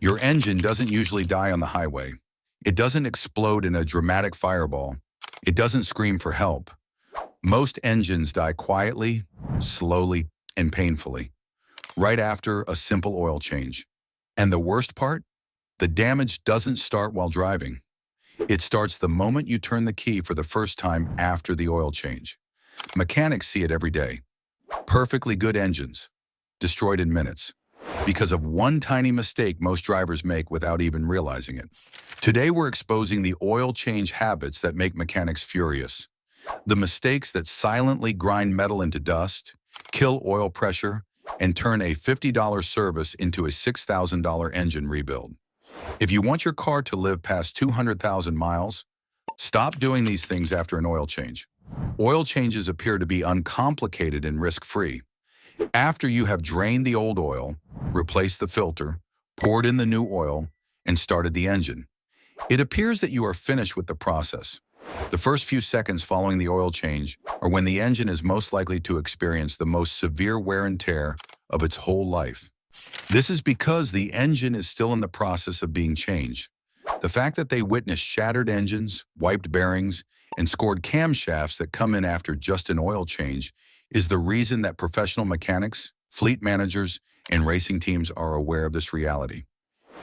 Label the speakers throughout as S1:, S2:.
S1: Your engine doesn't usually die on the highway. It doesn't explode in a dramatic fireball. It doesn't scream for help. Most engines die quietly, slowly, and painfully, right after a simple oil change. And the worst part? The damage doesn't start while driving. It starts the moment you turn the key for the first time after the oil change. Mechanics see it every day. Perfectly good engines, destroyed in minutes, because of one tiny mistake most drivers make without even realizing it. Today we're exposing the oil change habits that make mechanics furious. The mistakes that silently grind metal into dust, kill oil pressure, and turn a $50 service into a $6,000 engine rebuild. If you want your car to live past 200,000 miles, stop doing these things after an oil change. Oil changes appear to be uncomplicated and risk-free. After you have drained the old oil, replaced the filter, poured in the new oil, and started the engine, it appears that you are finished with the process. The first few seconds following the oil change are when the engine is most likely to experience the most severe wear and tear of its whole life. This is because the engine is still in the process of being changed. The fact that they witness shattered engines, wiped bearings, and scored camshafts that come in after just an oil change is the reason that professional mechanics, fleet managers, and racing teams are aware of this reality.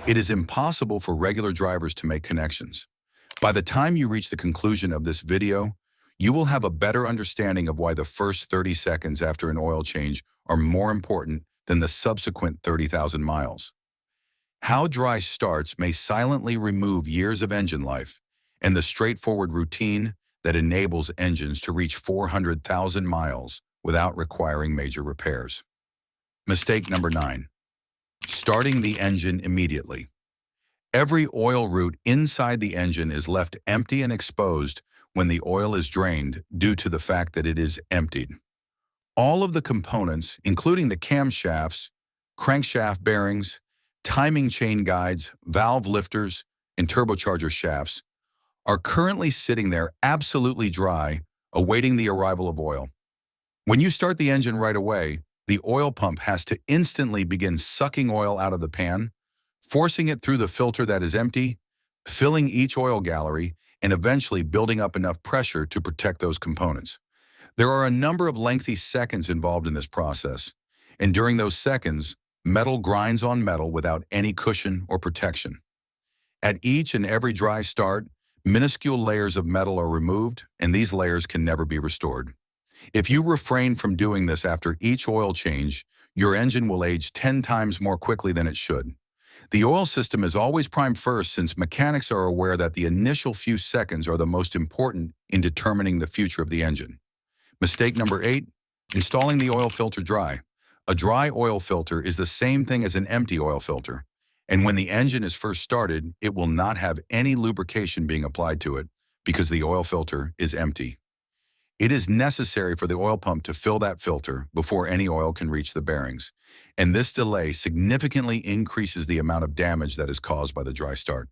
S1: It is impossible for regular drivers to make connections. By the time you reach the conclusion of this video, you will have a better understanding of why the first 30 seconds after an oil change are more important than the subsequent 30,000 miles. How dry starts may silently remove years of engine life, and the straightforward routine that enables engines to reach 400,000 miles without requiring major repairs. Mistake number 9. Starting the engine immediately. Every oil route inside the engine is left empty and exposed when the oil is drained due to the fact that it is emptied. All of the components, including the camshafts, crankshaft bearings, timing chain guides, valve lifters, and turbocharger shafts, are currently sitting there absolutely dry, awaiting the arrival of oil. When you start the engine right away, the oil pump has to instantly begin sucking oil out of the pan, forcing it through the filter that is empty, filling each oil gallery, and eventually building up enough pressure to protect those components. There are a number of lengthy seconds involved in this process, and during those seconds, metal grinds on metal without any cushion or protection. At each and every dry start, minuscule layers of metal are removed, and these layers can never be restored. If you refrain from doing this after each oil change, your engine will age 10 times more quickly than it should. The oil system is always primed first since mechanics are aware that the initial few seconds are the most important in determining the future of the engine. Mistake number 8, installing the oil filter dry. A dry oil filter is the same thing as an empty oil filter, and when the engine is first started, it will not have any lubrication being applied to it because the oil filter is empty. It is necessary for the oil pump to fill that filter before any oil can reach the bearings, and this delay significantly increases the amount of damage that is caused by the dry start.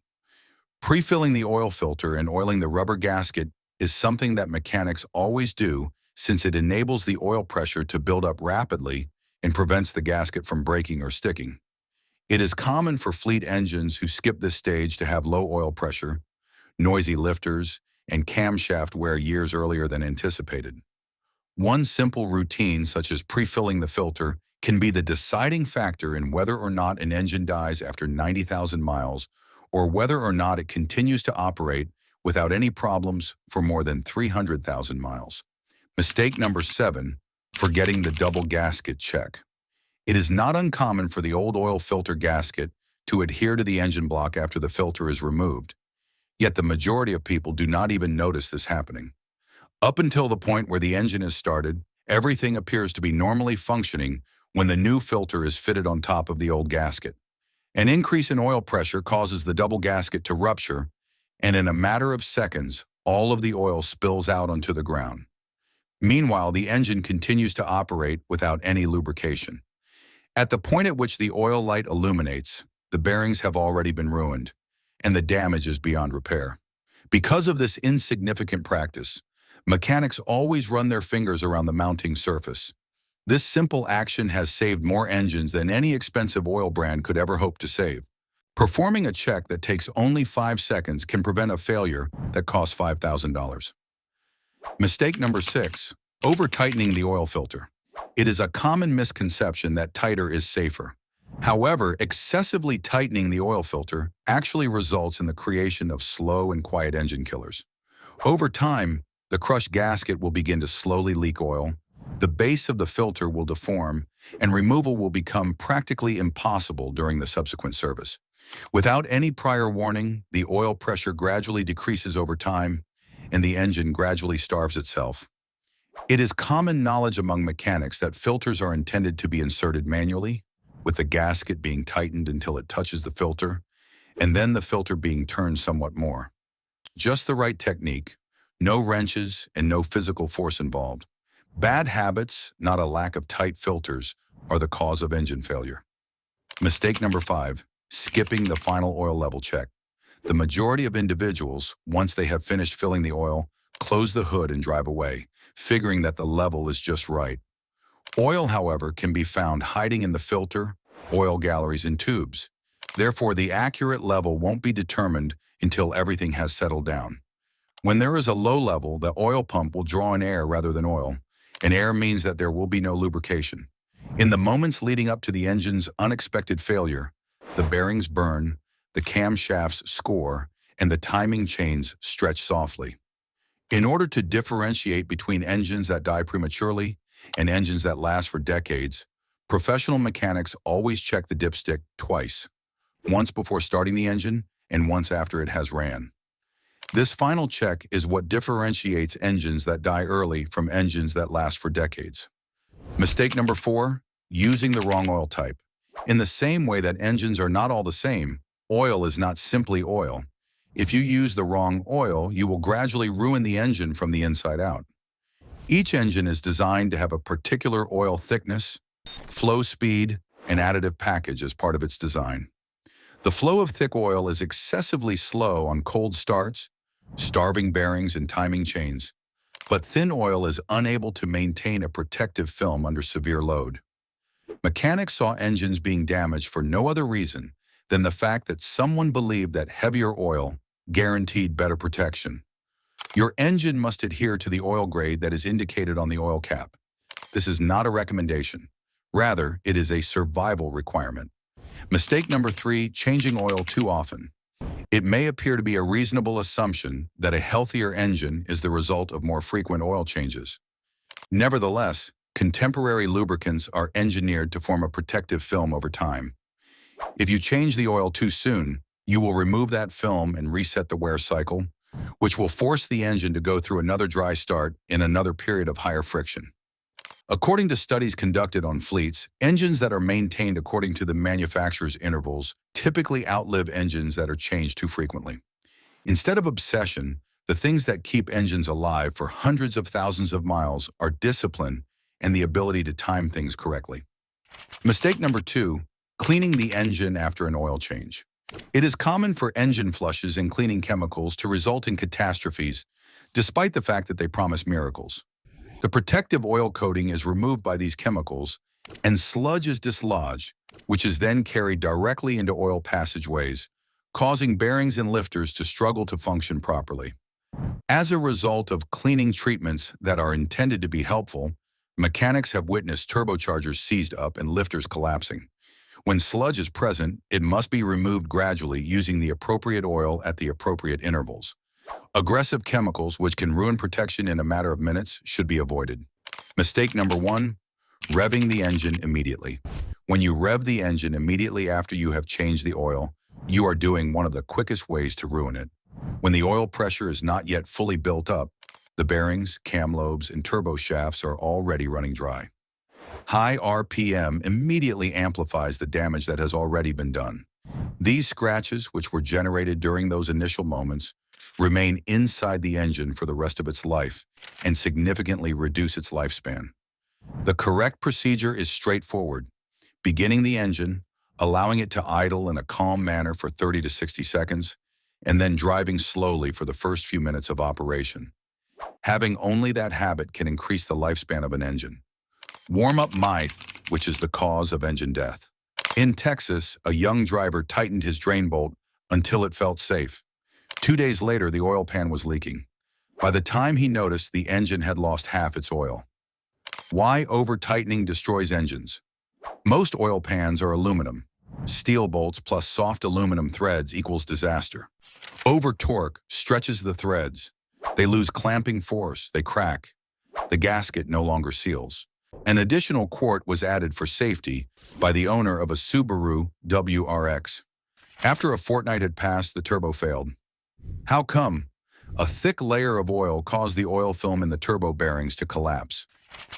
S1: Pre-filling the oil filter and oiling the rubber gasket is something that mechanics always do since it enables the oil pressure to build up rapidly and prevents the gasket from breaking or sticking. It is common for fleet engines who skip this stage to have low oil pressure, noisy lifters, and camshaft wear years earlier than anticipated. One simple routine, such as pre-filling the filter, can be the deciding factor in whether or not an engine dies after 90,000 miles or whether or not it continues to operate without any problems for more than 300,000 miles. Mistake number 7, forgetting the double gasket check. It is not uncommon for the old oil filter gasket to adhere to the engine block after the filter is removed. Yet the majority of people do not even notice this happening. Up until the point where the engine is started, everything appears to be normally functioning when the new filter is fitted on top of the old gasket. An increase in oil pressure causes the double gasket to rupture, and in a matter of seconds, all of the oil spills out onto the ground. Meanwhile, the engine continues to operate without any lubrication. At the point at which the oil light illuminates, the bearings have already been ruined, and the damage is beyond repair. Because of this insignificant practice, mechanics always run their fingers around the mounting surface. This simple action has saved more engines than any expensive oil brand could ever hope to save. Performing a check that takes only 5 seconds can prevent a failure that costs $5,000. Mistake number 6, over-tightening the oil filter. It is a common misconception that tighter is safer. However, excessively tightening the oil filter actually results in the creation of slow and quiet engine killers. Over time, the crushed gasket will begin to slowly leak oil, the base of the filter will deform, and removal will become practically impossible during the subsequent service. Without any prior warning, the oil pressure gradually decreases over time, and the engine gradually starves itself. It is common knowledge among mechanics that filters are intended to be inserted manually, with the gasket being tightened until it touches the filter, and then the filter being turned somewhat more. Just the right technique, no wrenches and no physical force involved. Bad habits, not a lack of tight filters, are the cause of engine failure. Mistake number 5, skipping the final oil level check. The majority of individuals, once they have finished filling the oil, close the hood and drive away, figuring that the level is just right. Oil, however, can be found hiding in the filter, oil galleries, and tubes. Therefore, the accurate level won't be determined until everything has settled down. When there is a low level, the oil pump will draw in air rather than oil, and air means that there will be no lubrication. In the moments leading up to the engine's unexpected failure, the bearings burn, the camshafts score, and the timing chains stretch softly. In order to differentiate between engines that die prematurely and engines that last for decades, professional mechanics always check the dipstick twice, once before starting the engine and once after it has ran. This final check is what differentiates engines that die early from engines that last for decades. Mistake number 4, using the wrong oil type. In the same way that engines are not all the same, oil is not simply oil. If you use the wrong oil, you will gradually ruin the engine from the inside out. Each engine is designed to have a particular oil thickness, flow speed, and additive package as part of its design. The flow of thick oil is excessively slow on cold starts, starving bearings and timing chains, but thin oil is unable to maintain a protective film under severe load. Mechanics saw engines being damaged for no other reason than the fact that someone believed that heavier oil guaranteed better protection. Your engine must adhere to the oil grade that is indicated on the oil cap. This is not a recommendation. Rather, it is a survival requirement. Mistake number 3, changing oil too often. It may appear to be a reasonable assumption that a healthier engine is the result of more frequent oil changes. Nevertheless, contemporary lubricants are engineered to form a protective film over time. If you change the oil too soon, you will remove that film and reset the wear cycle, which will force the engine to go through another dry start in another period of higher friction. According to studies conducted on fleets, engines that are maintained according to the manufacturer's intervals typically outlive engines that are changed too frequently. Instead of obsession, the things that keep engines alive for hundreds of thousands of miles are discipline and the ability to time things correctly. Mistake number 2, cleaning the engine after an oil change. It is common for engine flushes and cleaning chemicals to result in catastrophes, despite the fact that they promise miracles. The protective oil coating is removed by these chemicals, and sludge is dislodged, which is then carried directly into oil passageways, causing bearings and lifters to struggle to function properly. As a result of cleaning treatments that are intended to be helpful, mechanics have witnessed turbochargers seized up and lifters collapsing. When sludge is present, it must be removed gradually using the appropriate oil at the appropriate intervals. Aggressive chemicals, which can ruin protection in a matter of minutes, should be avoided. Mistake number 1, revving the engine immediately. When you rev the engine immediately after you have changed the oil, you are doing one of the quickest ways to ruin it. When the oil pressure is not yet fully built up, the bearings, cam lobes, and turbo shafts are already running dry. High RPM immediately amplifies the damage that has already been done. These scratches, which were generated during those initial moments, remain inside the engine for the rest of its life and significantly reduce its lifespan. The correct procedure is straightforward: beginning the engine, allowing it to idle in a calm manner for 30 to 60 seconds, and then driving slowly for the first few minutes of operation. Having only that habit can increase the lifespan of an engine. Warm up myth, which is the cause of engine death. In Texas, a young driver tightened his drain bolt until it felt safe. 2 days later, the oil pan was leaking. By the time he noticed, the engine had lost half its oil. Why over-tightening destroys engines? Most oil pans are aluminum. Steel bolts plus soft aluminum threads equals disaster. Over-torque stretches the threads. They lose clamping force, they crack. The gasket no longer seals. An additional quart was added for safety by the owner of a Subaru WRX. After a fortnight had passed, the turbo failed. How come? A thick layer of oil caused the oil film in the turbo bearings to collapse.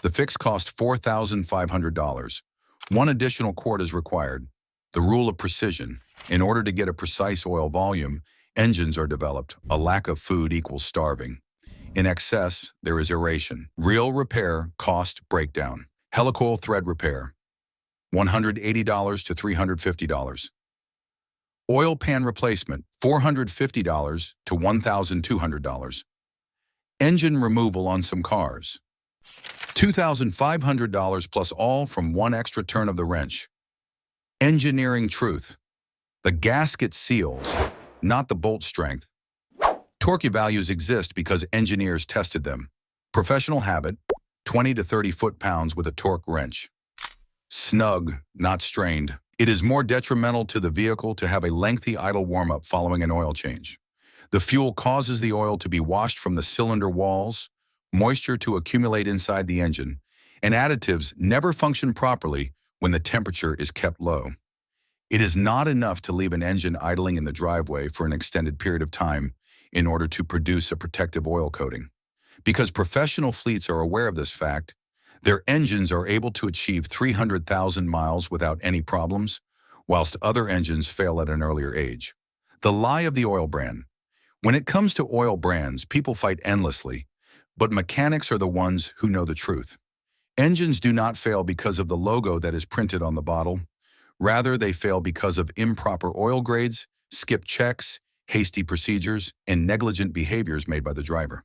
S1: The fix cost $4,500. One additional quart is required. The rule of precision. In order to get a precise oil volume, engines are developed. A lack of food equals starving. In excess, there is aeration. Real repair cost breakdown. Helicoil thread repair, $180 to $350. Oil pan replacement, $450 to $1,200. Engine removal on some cars, $2,500 plus all from one extra turn of the wrench. Engineering truth. The gasket seals, not the bolt strength. Torque values exist because engineers tested them. Professional habit, 20 to 30 foot-pounds with a torque wrench. Snug, not strained. It is more detrimental to the vehicle to have a lengthy idle warm-up following an oil change. The fuel causes the oil to be washed from the cylinder walls, moisture to accumulate inside the engine, and additives never function properly when the temperature is kept low. It is not enough to leave an engine idling in the driveway for an extended period of time in order to produce a protective oil coating. Because professional fleets are aware of this fact, their engines are able to achieve 300,000 miles without any problems, whilst other engines fail at an earlier age. The lie of the oil brand. When it comes to oil brands, people fight endlessly, but mechanics are the ones who know the truth. Engines do not fail because of the logo that is printed on the bottle. Rather, they fail because of improper oil grades, skipped checks, hasty procedures, and negligent behaviors made by the driver.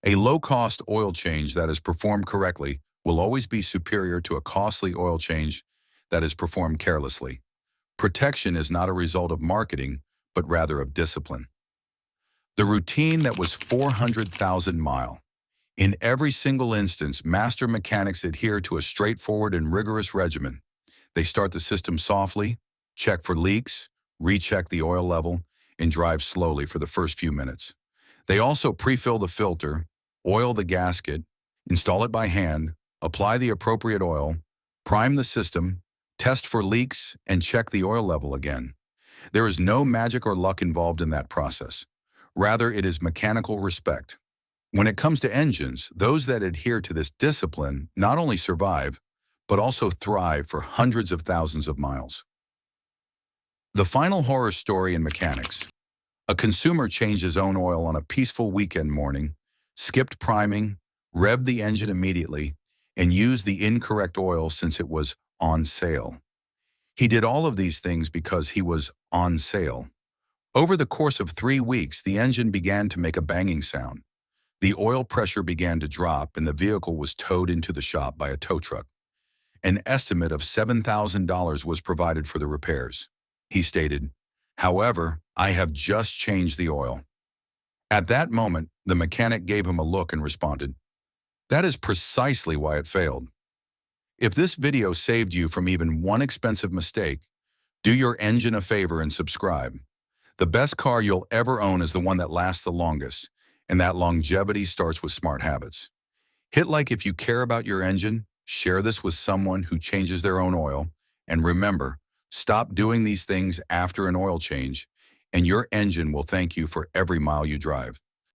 S1: A low-cost oil change that is performed correctly will always be superior to a costly oil change that is performed carelessly. Protection is not a result of marketing, but rather of discipline. The routine that was 400,000 miles. In every single instance, master mechanics adhere to a straightforward and rigorous regimen. They start the system softly, check for leaks, recheck the oil level, and drive slowly for the first few minutes. They also pre-fill the filter, oil the gasket, install it by hand, apply the appropriate oil, prime the system, test for leaks, and check the oil level again. There is no magic or luck involved in that process. Rather, it is mechanical respect. When it comes to engines, those that adhere to this discipline not only survive, but also thrive for hundreds of thousands of miles. The final horror story in mechanics. A consumer changed his own oil on a peaceful weekend morning, skipped priming, revved the engine immediately, and used the incorrect oil since it was on sale. He did all of these things because he was on sale. Over the course of 3 weeks, the engine began to make a banging sound. The oil pressure began to drop and the vehicle was towed into the shop by a tow truck. An estimate of $7,000 was provided for the repairs. He stated, "However, I have just changed the oil." At that moment, the mechanic gave him a look and responded, "That is precisely why it failed." If this video saved you from even one expensive mistake, do your engine a favor and subscribe. The best car you'll ever own is the one that lasts the longest, and that longevity starts with smart habits. Hit like if you care about your engine, share this with someone who changes their own oil, and remember, stop doing these things after an oil change, and your engine will thank you for every mile you drive.